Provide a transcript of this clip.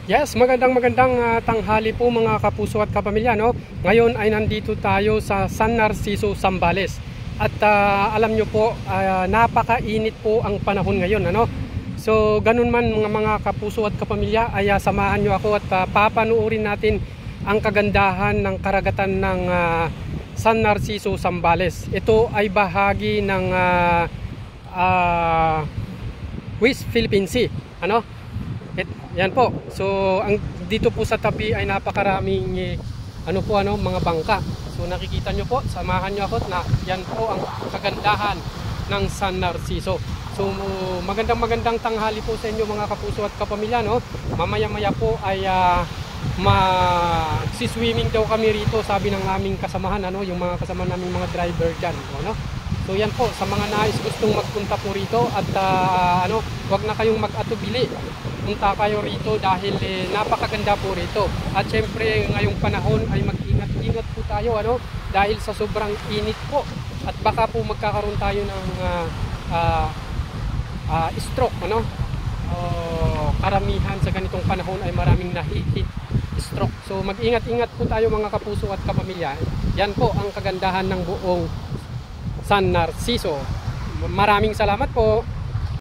Yes, magandang tanghali po mga kapuso at kapamilya, no? Ngayon ay nandito tayo sa San Narciso, Zambales. At alam nyo po, napakainit po ang panahon ngayon, ano? So, ganun man mga kapuso at kapamilya, ay samahan nyo ako at papanuorin natin ang kagandahan ng karagatan ng San Narciso, Zambales. Ito ay bahagi ng West Philippine Sea, ano? Yan po. So dito po sa tabi ay napakaraming mga bangka. So nakikita nyo po, samahan nyo ako na yan po ang kagandahan ng San Narciso. So magandang tanghali po sa inyo mga kapuso at kapamilya, no? Mamaya-maya po ay swimming daw kami rito, sabi ng aming kasamahan, ano, yung mga kasama naming mga driver diyan, no? So yan po, sa mga nais gustong magpunta po rito at wag na kayong mag-atubili. Punta kayo rito dahil napakaganda po rito. At syempre ngayong panahon ay mag-ingat po tayo, ano, dahil sa sobrang init po. At baka po magkakaroon tayo ng stroke, ano? Karamihan sa ganitong panahon ay maraming nahihit stroke. So mag-ingat-ingat po tayo mga kapuso at kapamilya. Yan po ang kagandahan ng buong San Narciso. Maraming salamat po.